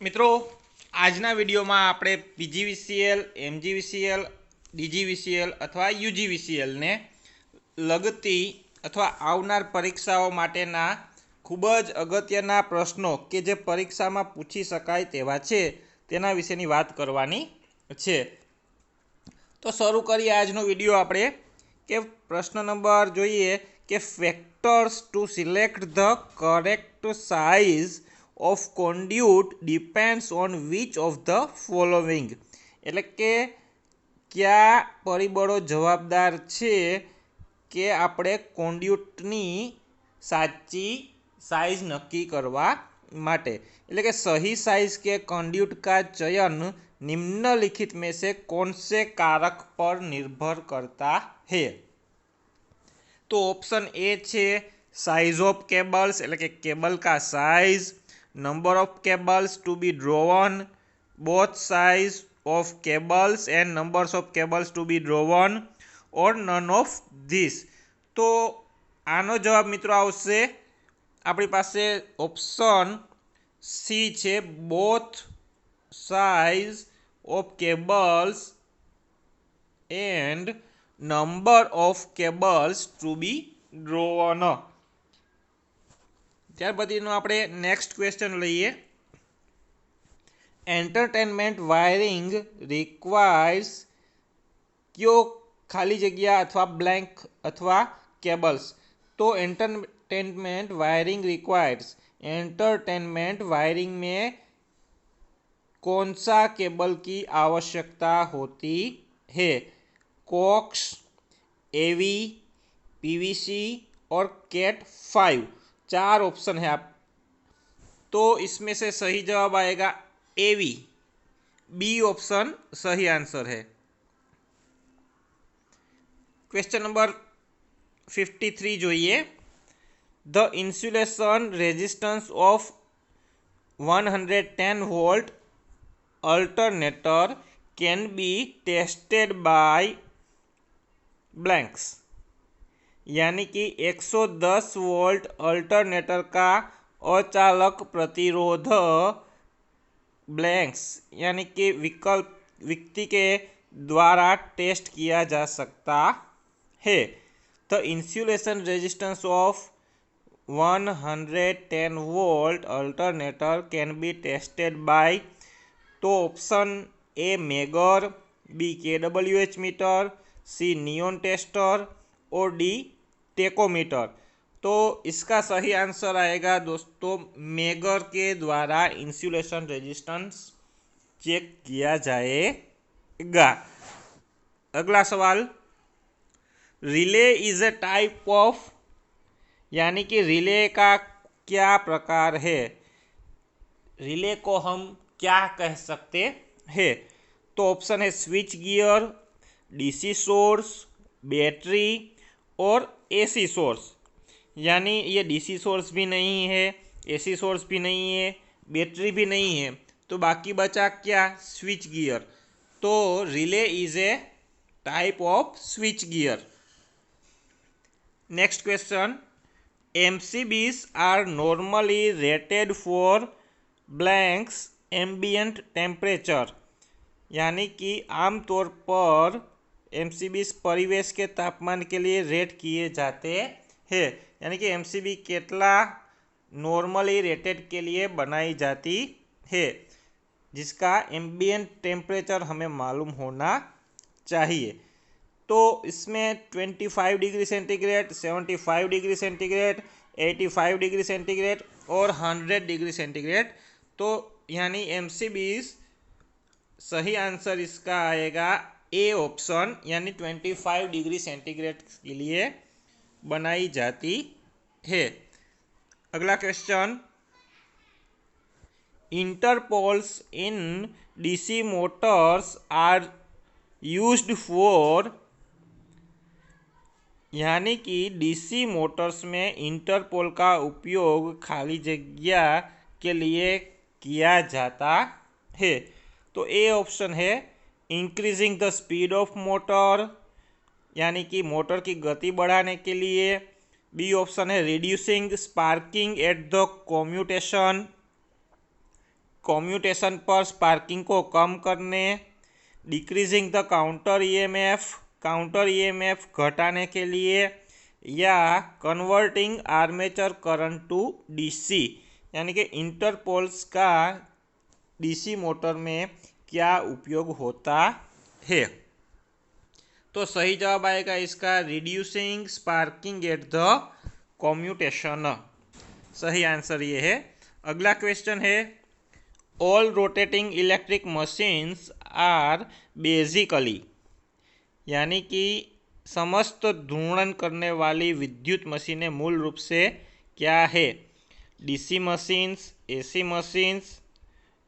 મિત્રો આજના વિડીયોમાં આપણે પીજીવીસીએલ, એમજીવીસીએલ, ડીજીવીસીએલ અથવા યુજીવીસીએલને લગતી અથવા આવનાર પરીક્ષાઓ માટેના ખૂબ જ અગત્યના પ્રશ્નો કે જે પરીક્ષામાં પૂછી શકાય તેવા છે તેના વિશેની વાત કરવાની છે। તો શરૂ કરીએ આજનો વિડીયો આપણે કે પ્રશ્ન નંબર જોઈએ કે factors to select the correct size of conduit depends on which of the following એટલે કે કયા પરિબળો જવાબદાર છે કે આપણે કોન્ડ્યુટની સાચી સાઇઝ નક્કી કરવા માટે। એટલે કે સही साइज के कंड्यूट का चयन निम्नलिखित में से कौन से कारक पर निर्भर करता है। तो ऑप्शन ए છે साइज ऑफ केबल्स એટલે કે केबल का size, number of cables to be drawn, both size of cables and numbers of cables to be drawn, or none of this। तो આનો જવાબ મિત્રો આવશે આપણી પાસે ઓપ્શન સી છે both size of cables and number of cables to be drawn। ત્યાર પછીનો આપણે નેક્સ્ટ ક્વેશ્ચન લઈએ। એન્ટરટેનમેન્ટ વાયરિંગ રિક્વાયર્સ કયો ખાલી જગ્યા अथवा ब्लैंक अथवा केबल्स। तो entertainment wiring requires entertainment wiring में कौन सा केबल की आवश्यकता होती है। कोक्स, एवी, पीवीसी और कैट 5 चार ऑप्शन है आप। तो इसमें से सही जवाब आएगा एवी, बी ऑप्शन सही आंसर है। क्वेश्चन नंबर 53 જોઈએ। The insulation resistance of 110 volt alternator can be tested bye blanks यानी कि 110 वोल्ट अल्टरनेटर का अचालक प्रतिरोध ब्लैंक्स यानी कि विकल्प व्यक्ति के द्वारा टेस्ट किया जा सकता है। The insulation resistance of 110 volt alternator can be tested by. तो option A megger, B KWH meter, C neon tester और डी टेकोमीटर। तो इसका सही आंसर आएगा दोस्तों मेगर के द्वारा इंसुलेशन रेजिस्टेंस चेक किया जाएगा। अगला सवाल, relay is a type of यानी कि रिले का क्या प्रकार है। रिले को हम क्या कह सकते हैं। तो ऑप्शन है switch gear, DC source, battery और एसी सोर्स। यानी ये डीसी सोर्स भी नहीं है, एसी सोर्स भी नहीं है, बैटरी भी नहीं है, तो बाकी बचा क्या स्विच गियर। तो relay is a type of switchgear. Next question, MCBs are normally rated for blanks ambient temperature यानी कि आमतौर पर MCBs परिवेश के तापमान के लिए रेट किए जाते हैं। यानी कि MCB केटला नॉर्मली रेटेड के लिए बनाई जाती है जिसका एम्बियंट टेम्परेचर हमें मालूम होना चाहिए। तो इसमें 25 degree centigrade, 75 degree centigrade, 85 degree centigrade और 100 डिग्री सेंटीग्रेड। तो यानी MCBs सही आंसर इसका आएगा ए ऑप्शन यानी 25 डिग्री सेंटीग्रेड के लिए बनाई जाती है। अगला question, interpoles in DC motors are used for यानी कि डीसी मोटर्स में इंटरपोल का उपयोग खाली जगह के लिए किया जाता है। तो ए ऑप्शन है increasing the speed of motor यानी कि मोटर की गति बढ़ाने के लिए। बी ऑप्शन है reducing sparking at the commutation commutation पर स्पार्किंग को कम करने, डिक्रीजिंग द काउंटर ईएमएफ घटाने के लिए, या converting armature current to DC, यानी कि इंटरपोल्स का डीसी मोटर में क्या उपयोग होता है। तो सही जवाब आएगा इसका reducing sparking at the commutation. सही आंसर ये है। अगला क्वेश्चन है, all rotating electric machines are basically, यानी कि समस्त घूर्णन करने वाली विद्युत मशीनें मूल रूप से क्या है। DC machines, AC machines,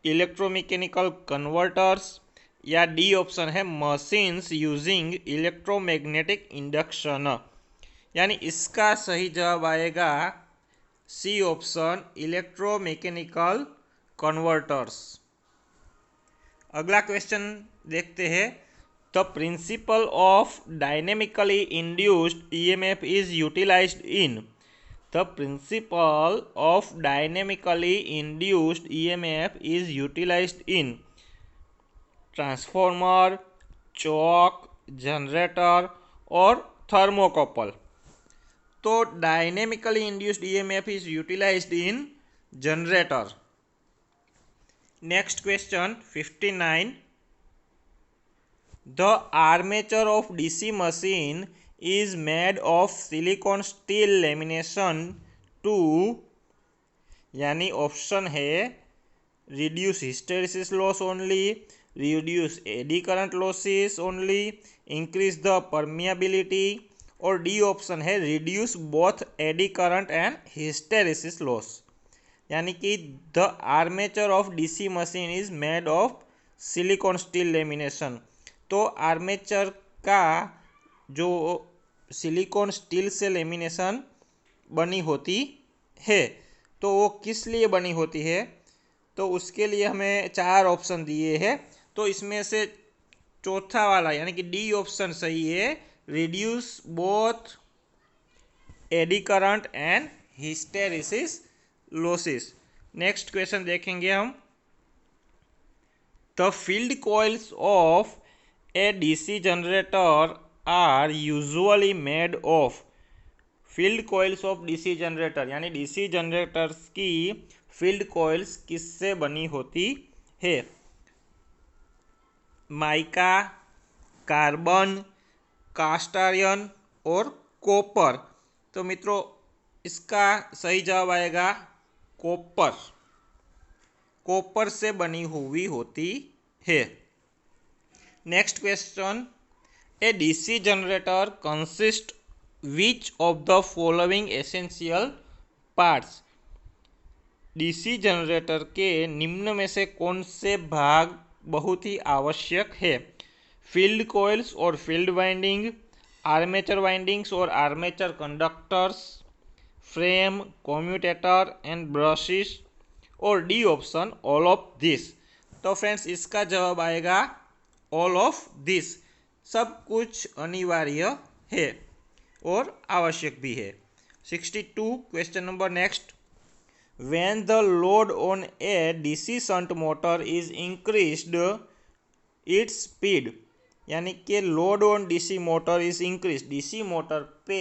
electromechanical converters, या डी ऑप्शन है मशीन्स यूजिंग इलेक्ट्रोमैग्नेटिक इंडक्शन, यानी इसका सही जवाब आएगा सी ऑप्शन इलेक्ट्रोमैकेनिकल कन्वर्टर्स। अगला क्वेश्चन देखते हैं, the principle of dynamically induced EMF is utilised in. The principle of dynamically induced EMF is utilised in transformer, choke, generator और थर्मोकपल। तो dynamically induced EMF is utilised in generator. Next question 59, the armature of DC machine is made of silicon steel lamination to, यानी option है reduce hysteresis loss only, reduce eddy current losses only, increase the permeability, और D option है reduce both eddy current and hysteresis loss, यानी कि the armature of DC machine is made of silicon steel lamination. तो armature का जो silicon steel से lamination बनी होती है, तो वो किस लिए बनी होती है, तो उसके लिए हमें 4 ऑप्शन दिए हैं। तो इसमें से चौथा वाला यानी कि डी ऑप्शन सही है, reduce both eddy current and hysteresis losses. Next question देखेंगे हम, the field coils of a DC generator are usually made of. Field coils of DC generator, यानी डीसी जनरेटर्स की फील्ड कॉइल्स किससे बनी होती है। माइका, कार्बन, कास्ट आयरन और copper. तो मित्रों इसका सही जवाब आएगा कॉपर। कॉपर से बनी हुई होती है। Next question, A DC generator consist which of the following essential parts. DC generator के निम्न में से कौन से भाग बहुत ही आवश्यक है। फील्ड कॉइल्स और फील्ड वाइंडिंग, आर्मेचर वाइंडिंग्स और armature conductors, frame, commutator and brushes, और D option all of this. तो फ्रेंड्स इसका जवाब आएगा ऑल ऑफ दिस। सब कुछ अनिवार्य है और आवश्यक भी है। 62 question number next, when the load on a DC shunt motor is increased its speed, यानी कि load on DC motor is increase. DC motor पे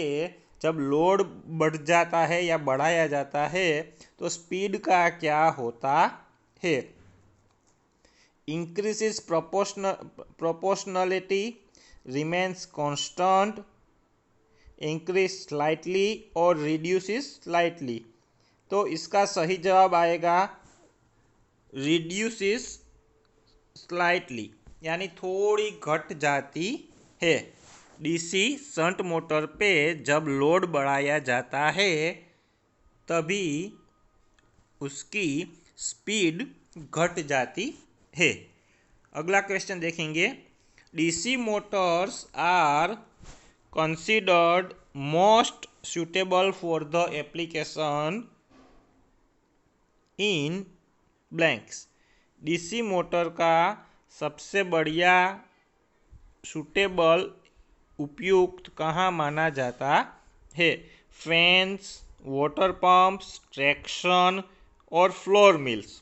जब लोड बढ़ जाता है या बढ़ाया जाता है तो स्पीड का क्या होता है। Increase proportionality, remains constant, increase slightly और रिड्यूसेस स्लाइटली। तो इसका सही जवाब आएगा रिड्यूसेस स्लाइटली, यानी थोड़ी घट जाती है। डीसी शंट मोटर पे जब लोड बढ़ाया जाता है तभी उसकी स्पीड घट जाती है। अगला क्वेश्चन देखेंगे, DC motors are considered most suitable for the application in blanks. DC motor का सबसे बढ़िया सूटेबल उपयुक्त कहाँ माना जाता है। फैंस, वाटर पंप्स, ट्रैक्शन और फ्लोर मिल्स।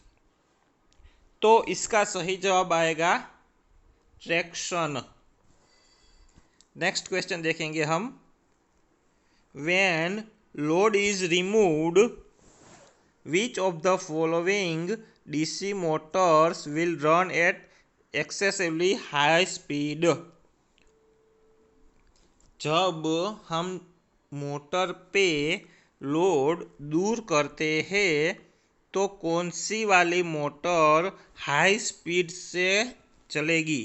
तो इसका सही जवाब आएगा ट्रैक्शन। नेक्स्ट क्वेश्चन देखेंगे हम। When load is removed which of the following DC Motors will run at excessively high speed. जब हम मोटर पे लोड दूर करते हैं तो कौन सी वाली मोटर हाई स्पीड से चलेगी?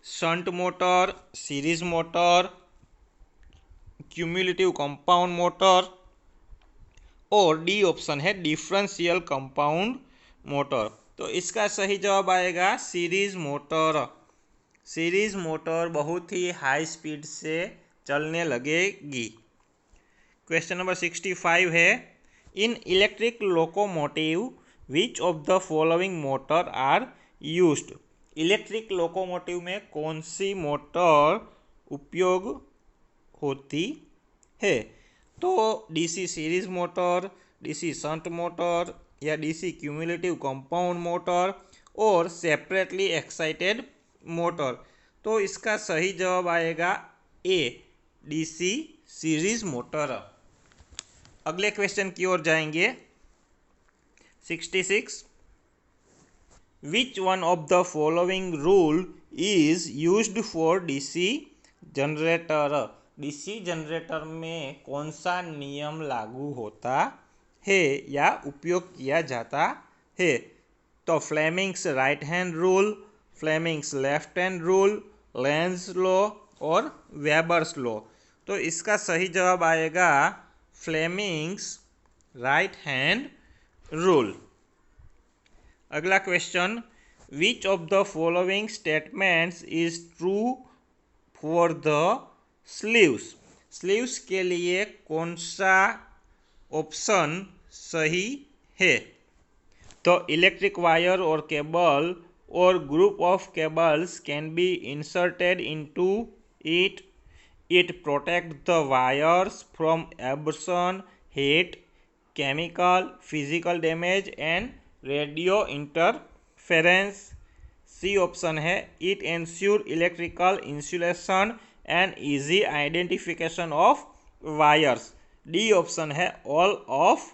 Shunt motor, series motor, cumulative compound motor, और डी ऑप्शन है डिफरेंशियल कंपाउंड मोटर। तो इसका सही जवाब आएगा सीरीज मोटर। सीरीज मोटर बहुत ही हाई स्पीड से चलने लगेगी। क्वेश्चन नंबर 65 है। In electric locomotive which of the following motor are used. Electric locomotive में कौन सी मोटर उपयोग होती है? तो DC series motor, DC shunt motor, या डीसी क्यूमुलेटिव कंपाउंड मोटर, और सेपरेटली एक्साइटेड मोटर। तो इसका सही जवाब आएगा ए, डीसी सीरीज मोटर। अगले क्वेश्चन की ओर जाएंगे। 66 which one of the following rule is used for DC generator. DC generator में कौन सा नियम लागू होता है या उपयोग किया जाता है? तो Fleming's right hand rule, Fleming's left hand rule, Lenz law, और वेबर्स लॉ। तो इसका सही जवाब आएगा फ्लेमिंग्स राइट हैंड रूल। अगला question. Which of the following statements is true for the sleeves. Sleeves के लिए कौन सा ऑप्शन सही है? तो इलेक्ट्रिक वायर और केबल और group of cables can be inserted into it. It protects the wires from abrasion, heat, chemical, physical damage and radio interference. C option है it ensure electrical insulation and easy identification of wires. D option है all of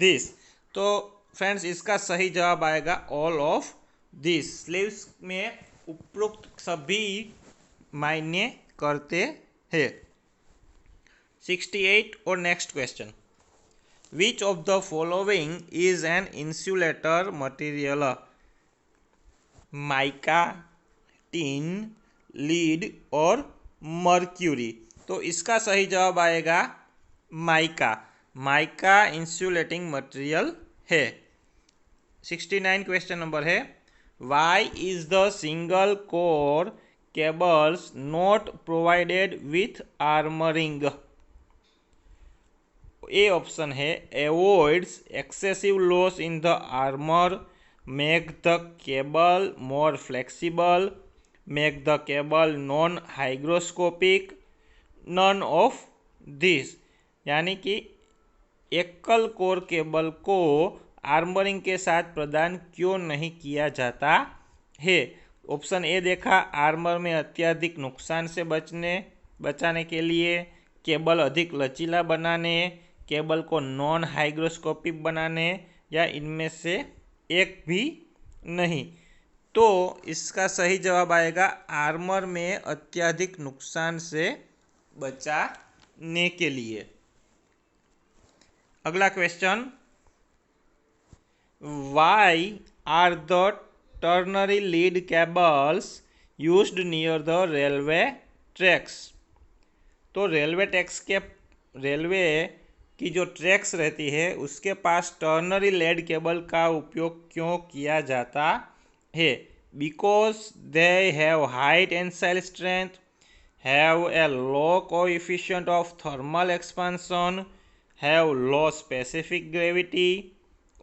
this. तो friends इसका सही जवाब आएगा all of this. Sleeves में उपरोक्त सभी मायने करते हैं। 68 और next question. Which of the following is an insulator material. Mica, tin, lead और मर्क्यूरी। तो इसका सही जवाब आएगा माइका। माइका इंसुलेटिंग मटेरियल है। 69 क्वेश्चन नंबर है। Why is the single core cables not provided with armouring. A option है avoids excessive loss in the armour, make the cable more flexible, make the cable non hygroscopic, none of this. यानी कि एकल core cable को armouring के साथ प्रदान क्यों नहीं किया जाता है? ऑप्शन ए देखा आर्मर में अत्यधिक नुकसान से बचाने के लिए, केबल अधिक लचीला बनाने, केबल को नॉन हाइग्रोस्कोपिक बनाने, या इनमें से एक भी नहीं। तो इसका सही जवाब आएगा आर्मर में अत्यधिक नुकसान से बचाने के लिए। अगला question. Why are the ternary lead cables used near the railway tracks. तो रेलवे की जो ट्रैक्स रहती है उसके पास टर्नरी लीड केबल का उपयोग क्यों किया जाता है? Because they have high tensile strength, have a low coefficient of thermal expansion, have low specific gravity,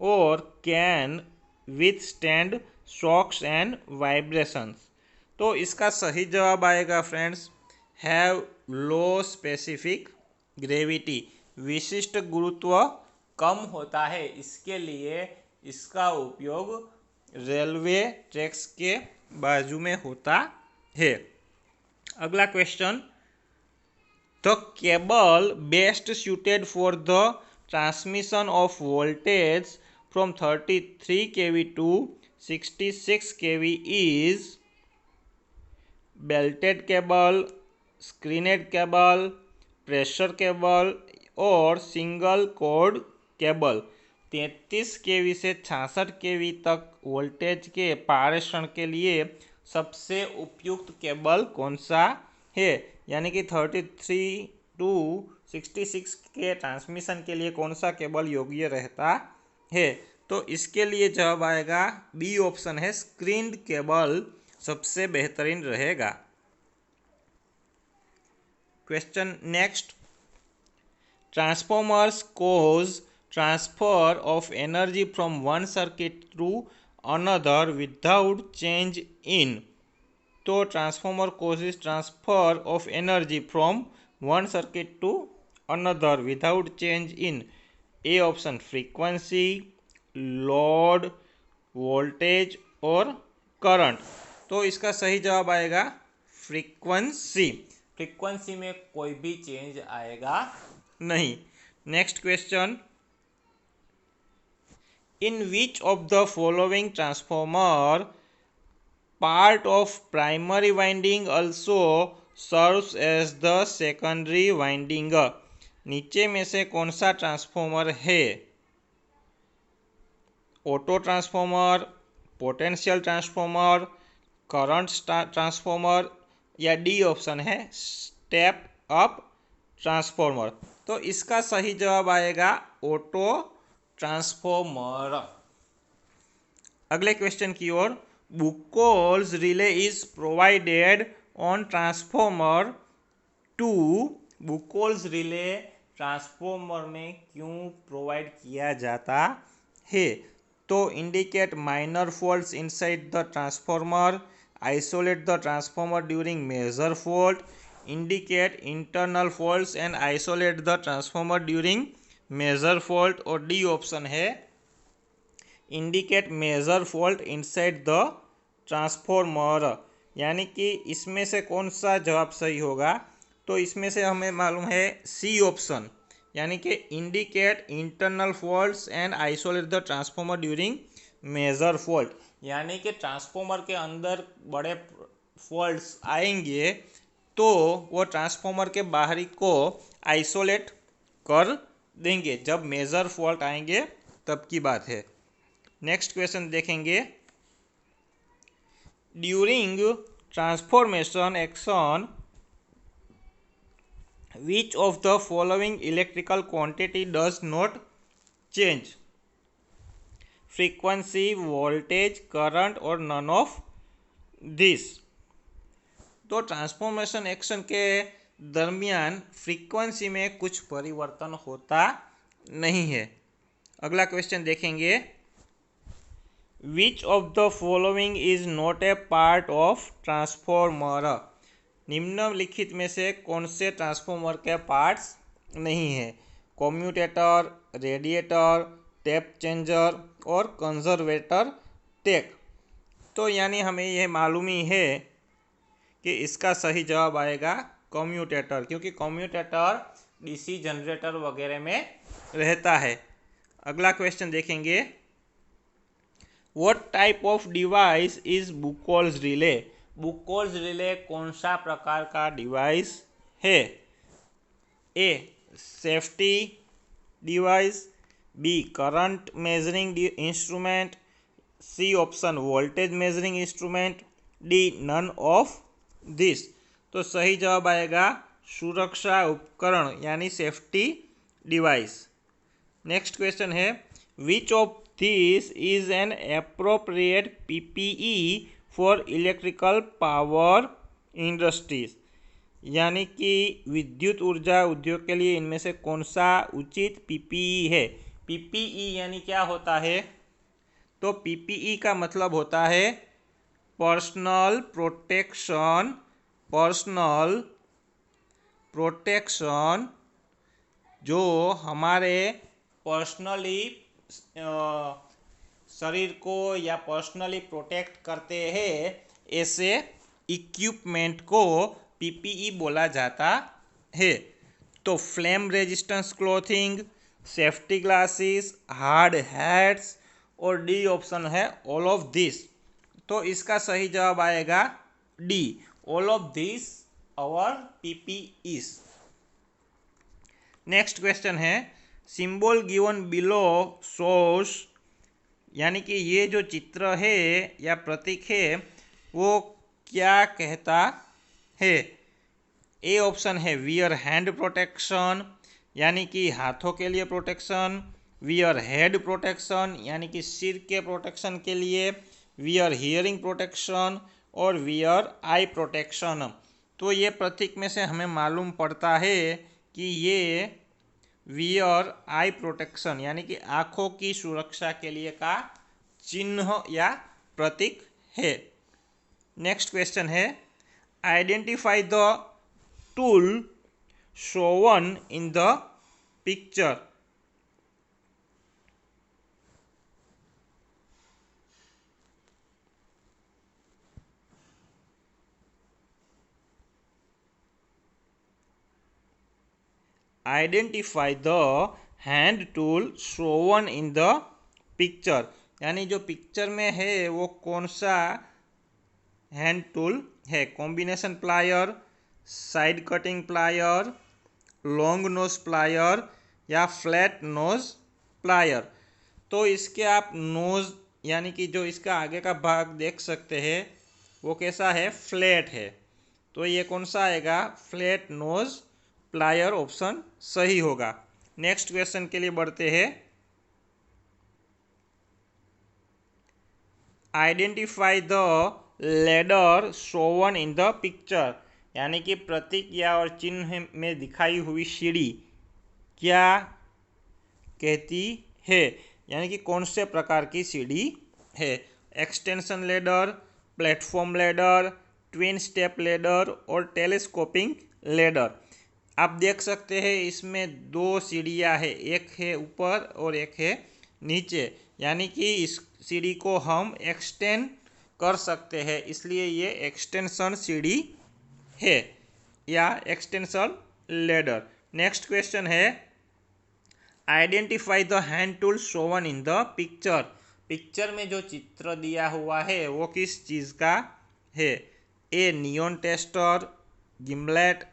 और can withstand shocks and vibrations. तो इसका सही जवाब आएगा friends have low specific gravity. विशिष्ट गुरुत्व कम होता है, इसके लिए इसका उपयोग रेलवे ट्रैक्स के बाजू में होता है। अगला question, the cable best suited for the transmission of voltage from 33 kV to 66 kV is belted cable, screened cable, pressure cable और सिंगल कॉर्ड केबल। 33 केवी से 66 केवी तक वोल्टेज के पारेषण के लिए सबसे उपयुक्त केबल कौन सा है? यानी कि 33 टू 66 के ट्रांसमिशन के लिए कौन सा केबल योग्य रहता है? तो इसके लिए जवाब आएगा बी ऑप्शन है, स्क्रीन्ड केबल सबसे बेहतरीन रहेगा। Question next, transformers cause transfer of energy from one circuit to another without change in। तो transformer causes transfer of energy from one circuit to another without change in A option frequency, load, voltage और current. तो इसका सही जवाब आएगा frequency. Frequency में कोई भी चेंज आएगा नहीं। Next question, in which of the following transformer part of primary winding also serves as the secondary winding. नीचे में से कौन सा ट्रांसफॉर्मर है? Auto transformer, potential transformer, current transformer या डी ऑप्शन है स्टेप अप ट्रांसफॉर्मर। तो इसका सही जवाब आएगा ऑटो ट्रांसफॉर्मर। अगले क्वेश्चन की ओर, Buchholz relay is provided on transformer to. Buchholz relay transformer में क्यों प्रोवाइड किया जाता है? तो indicate minor faults inside the transformer, isolate the transformer during major fault, indicate internal faults and isolate the transformer during major fault और D option है indicate major fault inside the transformer। यानी कि इसमें से कौन सा जवाब सही होगा? तो इसमें से हमें मालूम है सी ऑप्शन, यानी कि indicate internal faults and isolate the transformer during major fault। यानी कि ट्रांसफॉर्मर के अंदर बड़े फॉल्ट्स आएंगे तो वो ट्रांसफॉर्मर के बाहरी को आइसोलेट कर देंगे, जब मेजर फॉल्ट आएंगे तब की बात है। नेक्स्ट क्वेश्चन देखेंगे, during transformation action which of the following electrical quantity does not change? Frequency, voltage, current और नन ऑफ दिस। तो ट्रांसफॉर्मेशन एक्शन के दरमियान फ्रीक्वेंसी में कुछ परिवर्तन होता नहीं है। अगला क्वेश्चन देखेंगे, विच of the following is not a part of transformer. निम्नलिखित में से कौन से ट्रांसफॉर्मर के पार्ट्स नहीं है? कम्यूटेटर, रेडिएटर, टेप चेंजर और कंजर्वेटर टेक। तो यानी हमें यह मालूम ही है कि इसका सही जवाब आएगा कम्यूटेटर, क्योंकि कम्यूटेटर डीसी जनरेटर वगैरह में रहता है। अगला क्वेश्चन देखेंगे, what type of device is Buchholz relay. Buchholz relay कौन सा प्रकार का डिवाइस है? A safety device, B current measuring instrument, C option voltage measuring instrument, D none of this. तो सही जवाब आएगा सुरक्षा उपकरण यानी सेफ्टी डिवाइस। नेक्स्ट क्वेश्चन है, which of this is an appropriate PPE for electrical power industries. यानी कि विद्युत ऊर्जा उद्योग के लिए इनमें से कौन सा उचित पीपीई है? पीपीई यानी क्या होता है? तो पीपीई का मतलब होता है पर्सनल प्रोटेक्शन, पर्सनल प्रोटेक्शन जो हमारे पर्सनली शरीर को या पर्सनली प्रोटेक्ट करते हैं, ऐसे इक्विपमेंट को पीपीई बोला जाता है। तो flame resistance clothing, safety glasses, hard hats और डी ऑप्शन है ऑल ऑफ दिस। तो इसका सही जवाब आएगा D, all of this our PPEs. Next question है सिंबल गिवन बिलो शोस, यानी कि ये जो चित्र है या प्रतीक है वो क्या कहता है। ए ऑप्शन है वियर हैंड प्रोटेक्शन, यानी कि हाथों के लिए प्रोटेक्शन, वियर हेड प्रोटेक्शन यानी कि सिर के प्रोटेक्शन के लिए, वियर हियरिंग प्रोटेक्शन और वियर आई प्रोटेक्शन। तो ये प्रतीक में से हमें मालूम पड़ता है कि ये वियर आई प्रोटेक्शन यानी कि आँखों की सुरक्षा के लिए का चिन्ह या प्रतीक है। नेक्स्ट क्वेश्चन है identify the tool Sovan in the picture. Identify the hand tool Sovan in the picture, यानी जो पिक्चर में है वो कौन सा हैंड टूल है। Combination plier, side cutting plier, long nose plier या फ्लैट नोज प्लायर। तो इसके आप नोज यानी कि जो इसका आगे का भाग देख सकते हैं वो कैसा है, फ्लैट है। तो ये कौन सा आएगा, फ्लैट नोज प्लायर ऑप्शन सही होगा। नेक्स्ट क्वेश्चन के लिए बढ़ते हैं। Identify the ladder Sovan in the picture, यानी कि प्रतीक या और चिन्ह में दिखाई हुई सीढ़ी क्या कहती है, यानी कि कौन से प्रकार की सीढ़ी है। Extension ladder, platform ladder, twin step ladder और टेलीस्कोपिंग लेडर। आप देख सकते हैं इसमें दो सीढ़ियाँ हैं, एक है ऊपर और एक है नीचे, यानी कि इस सीढ़ी को हम एक्सटेंड कर सकते हैं, इसलिए ये एक्सटेंशन सीढ़ी है या एक्सटेंशन लेडर। नेक्स्ट क्वेश्चन है identify the hand tool Sovan in the picture. Picture में जो चित्र दिया हुआ है वो किस चीज़ का है। ए नियॉन टेस्टर, गिम्बलेट,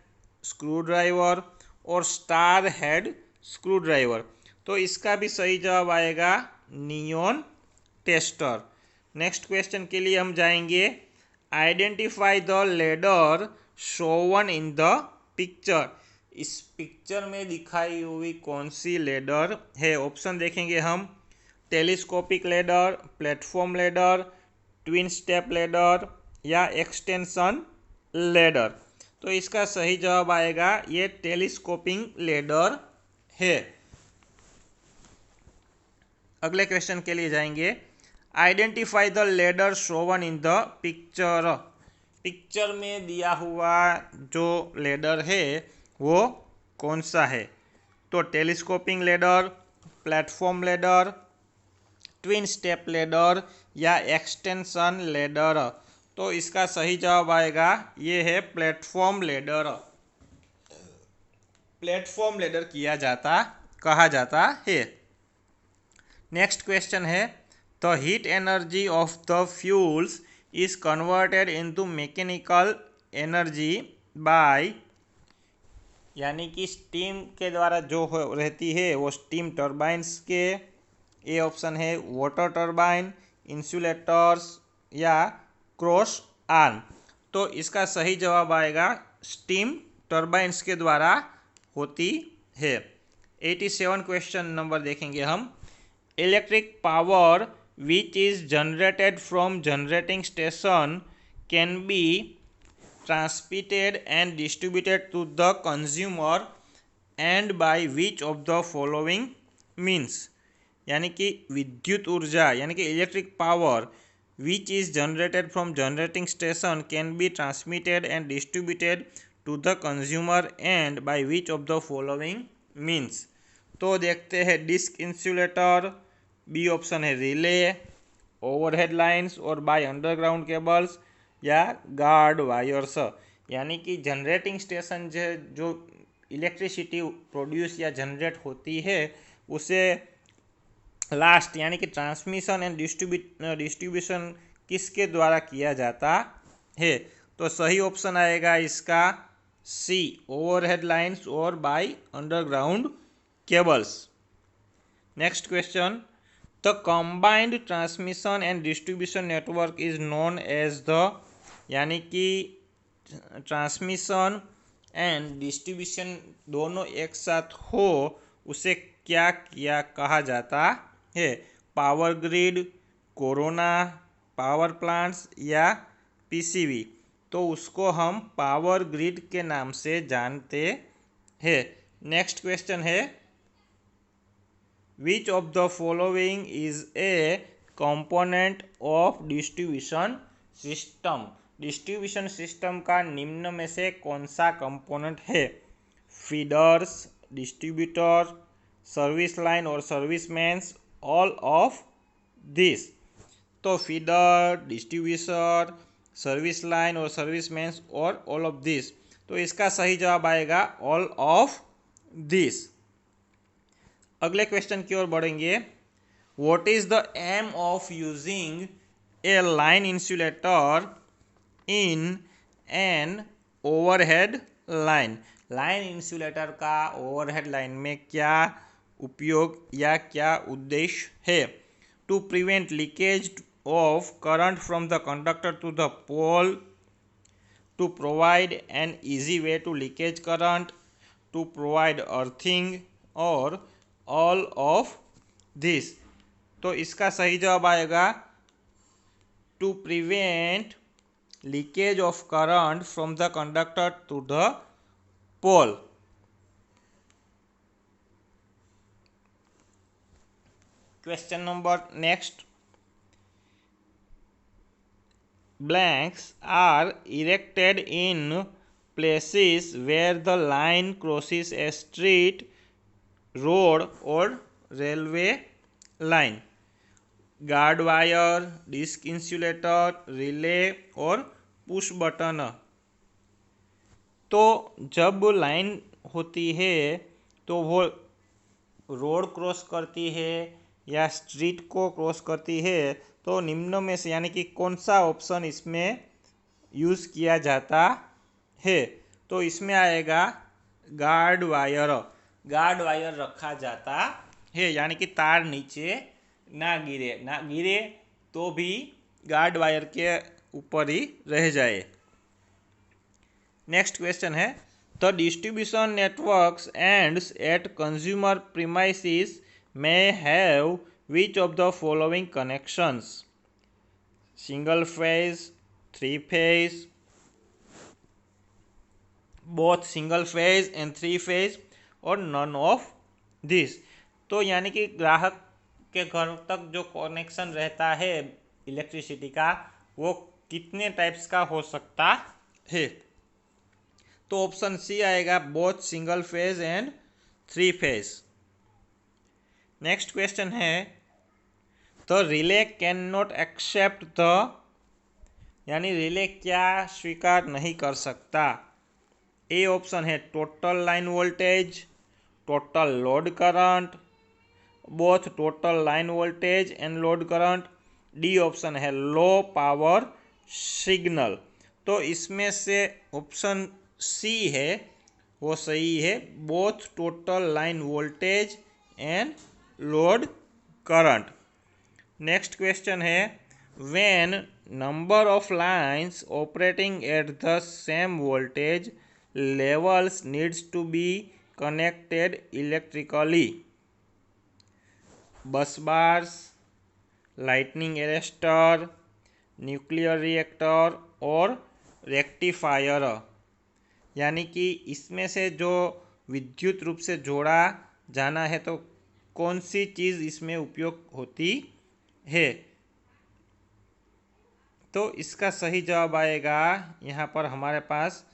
स्क्रू ड्राइवर और स्टार हेड स्क्रू ड्राइवर। तो इसका भी सही जवाब आएगा नियॉन टेस्टर। नेक्स्ट क्वेश्चन के लिए हम जाएंगे identify the ladder Sovan in the picture. इस पिक्चर में दिखाई हुई कौन सी लेडर है। ऑप्शन देखेंगे हम, telescopic ladder, platform ladder, twin step ladder या एक्सटेंशन लेडर। तो इसका सही जवाब आएगा ये टेलीस्कोपिंग लेडर है। अगले क्वेश्चन के लिए जाएंगे identify the ladder Sovan in the picture. Picture में दिया हुआ जो लेडर है वो कौन सा है। तो telescoping ladder, platform ladder, twin step ladder या एक्सटेंशन लेडर। तो इसका सही जवाब आएगा ये है प्लेटफॉर्म लेडर। प्लेटफॉर्म लेडर कहा जाता है। नेक्स्ट क्वेश्चन है the heat energy of the fuels is converted into mechanical energy by, यानी कि स्टीम के द्वारा जो रहती है वो स्टीम टर्बाइन्स के। ए ऑप्शन है वाटर टर्बाइन, इंसुलेटर्स या क्रॉस आर्म। तो इसका सही जवाब आएगा स्टीम टर्बाइन्स के द्वारा होती है। 87 क्वेश्चन नंबर देखेंगे हम। Electric power which is generated from generating station can be transmitted and distributed to the consumer and by which of the following means, यानी कि विद्युत ऊर्जा यानी कि electric power which is generated from generating station can be transmitted and distributed to the consumer and by which of the following means। तो देखते हैं disc insulator, B option है रिले, ओवरहेड लाइन्स और बाय अंडरग्राउंड केबल्स या guard wires. यानी कि generating station जो electricity produce या जनरेट होती है उसे लास्ट यानी कि ट्रांसमिशन एंड डिस्ट्रीब्यूशन किसके द्वारा किया जाता है। तो सही ऑप्शन आएगा इसका सी, ओवरहेड लाइन्स और by underground cables. Next question, the combined transmission and distribution network is known as the, यानी कि ट्रांसमिशन एंड डिस्ट्रीब्यूशन दोनों एक साथ हो उसे क्या क्या कहा जाता है। Power grid, corona, power plants या पीसीबी। तो उसको हम पावर ग्रिड के नाम से जानते हैं। नेक्स्ट क्वेश्चन है, which of the following is a component of distribution system. Distribution system का निम्न में से कौन सा कंपोनेंट है। फीडर्स, डिस्ट्रीब्यूटर, सर्विस लाइन और सर्विसमैन्स, ऑल ऑफ दिस। तो फीडर, डिस्ट्रीब्यूटर, सर्विस लाइन और सर्विसमैन्स और ऑल ऑफ दिस। तो इसका सही जवाब आएगा ऑल ऑफ दिस। अगले क्वेश्चन की ओर बढ़ेंगे। What is the aim of using a line insulator in an overhead line. Line insulator का ओवरहेड लाइन में क्या उपयोग या क्या उद्देश्य है। To prevent leakage of current from the conductor to the pole, to provide an easy way to leakage current, to provide earthing or all of this। तो इसका सही जवाब आएगा to prevent leakage of current from the conductor to the pole। Question number next, blanks are erected in places where the line crosses a street, road or railway line। Guard wire, disc insulator, relay और push button. तो जब line होती है तो वो road cross करती है या स्ट्रीट को क्रॉस करती है, तो निम्न में से यानी कि कौन सा ऑप्शन इसमें यूज़ किया जाता है। तो इसमें आएगा गार्ड वायर। गार्ड वायर रखा जाता है यानी कि तार नीचे ना गिरे तो भी गार्ड वायर के ऊपर ही रह जाए। नेक्स्ट क्वेश्चन है, the distribution networks ends at consumer premises may have which of the following connections। single phase, three phase, both single phase and three phase और none of this। तो यानी कि ग्राहक के घर तक जो कनेक्शन रहता है इलेक्ट्रिसिटी का वो कितने टाइप्स का हो सकता है। तो ऑप्शन सी आएगा, both single phase and three phase. Next question है, the relay can not accept the, यानी रिले क्या स्वीकार नहीं कर सकता। ए ऑप्शन है total line voltage, total load current, both total line voltage and load current. D option है low power signal. तो इसमें से ऑप्शन सी है वो सही है, both total line voltage and load current. Next question है, when number of lines operating at the same voltage levels needs to be connected electrically. Bus bars, lightning arrester, nuclear reactor और rectifier. यानी कि इसमें से जो विद्युत रूप से जोड़ा जाना है तो कौन सी चीज़ इसमें उपयोग होती है। तो इसका सही जवाब आएगा, यहाँ पर हमारे पास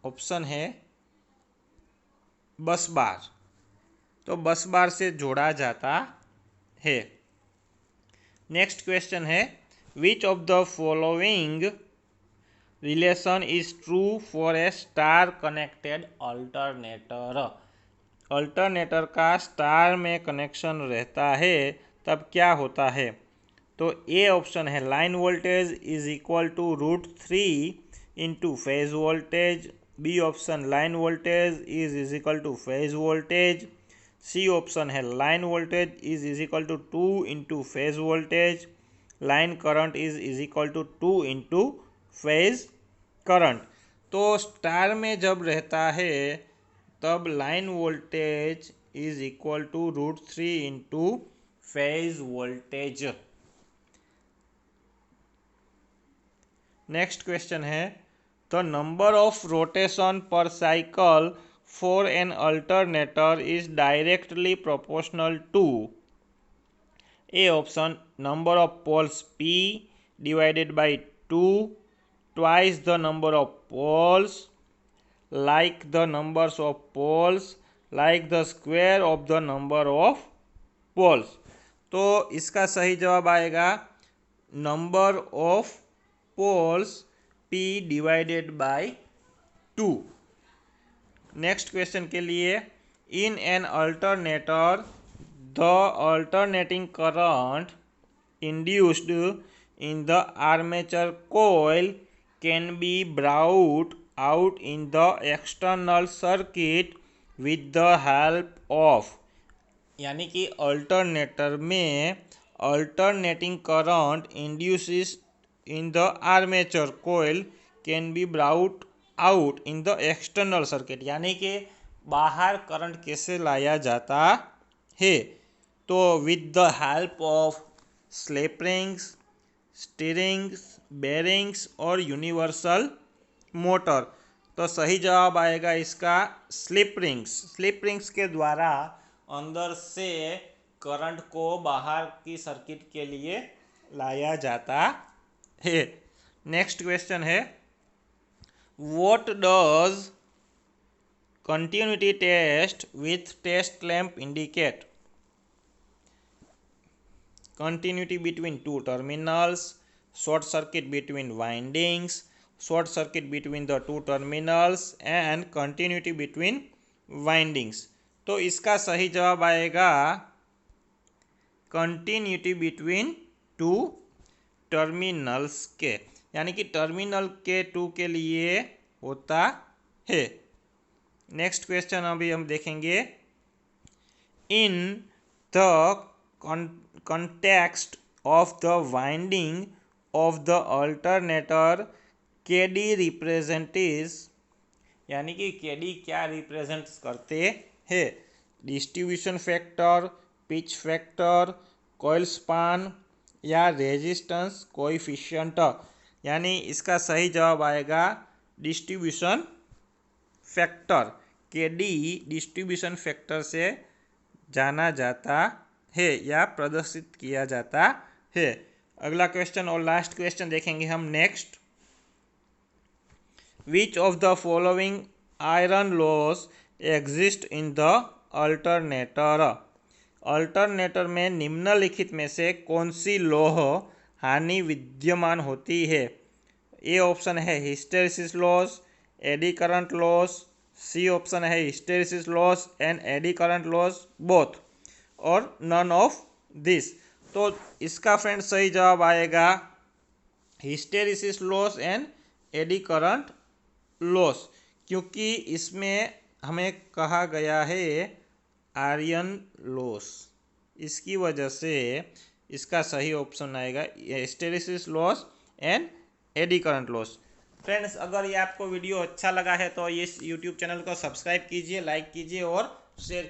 ऑप्शन है बस बार। तो बस बार से जोड़ा जाता है। नेक्स्ट क्वेश्चन है which of the following relation is true for a star connected alternator. Alternator का स्टार में कनेक्शन रहता है तब क्या होता है। तो ए ऑप्शन है line voltage is equal to √3 into phase voltage. B option line voltage is equal to phase voltage. C option है line voltage is equal to 2 into phase voltage. Line current is equal to 2 into phase current. तो star में जब रहता है तब line voltage is equal to √3 into phase voltage. Next question है the number of rotation per cycle for an alternator is directly proportional to. A option number of poles P divided by 2 twice the number of poles like the numbers of poles like the square of the number of poles। तो इसका सही जवाब आएगा number of poles P divided by 2। Next question के लिए in an alternator the alternating current induced in the armature coil can be brought out in the external circuit with the help of। यानी कि alternator में alternating current induces in the armature coil can be brought out in the external circuit. यानी कि बाहर current कैसे लाया जाता है। तो with the help of slip rings, steerings, bearings और यूनिवर्सल मोटर। तो सही जवाब आएगा इसका स्लिप रिंग्स। स्लिप रिंग्स के द्वारा अंदर से करंट को बाहर की सर्किट के लिए लाया जाता है। नेक्स्ट क्वेश्चन है what does continuity test with test lamp indicate. Continuity between two terminals, short circuit between windings, short circuit between the two terminals and continuity between windings। तो इसका सही जवाब आएगा कंटिन्यूटी बिटवीन टू टर्मिनल्स के, यानी कि terminal के 2 के लिए होता है। नेक्स्ट क्वेश्चन अभी हम देखेंगे in the context of the winding of the alternator KD रिप्रेजेंटिज। यानी कि KD क्या रिप्रेजेंट करते हैं। Distribution factor, pitch factor, coil span या रेजिस्टेंस कोएफिशिएंट। यानी इसका सही जवाब आएगा distribution factor. KD distribution factor से जाना जाता है या प्रदर्शित किया जाता है। अगला क्वेश्चन और लास्ट क्वेश्चन देखेंगे हम next. Which of the following iron laws exist in the alternator। Alternator में निम्नलिखित में से कौन सी लौह हानि विद्यमान होती है। ए ऑप्शन है hysteresis loss, eddy current loss. C option है hysteresis loss and eddy current loss both और नन ऑफ दिस। तो इसका फ्रेंड सही जवाब आएगा hysteresis loss and eddy current loss, क्योंकि इसमें हमें कहा गया है आयरन लॉस, इसकी वजह से इसका सही ऑप्शन आएगा hysteresis loss and eddy current loss. Friends अगर ये आपको वीडियो अच्छा लगा है तो इस यूट्यूब चैनल को सब्सक्राइब कीजिए, लाइक कीजिए और शेयर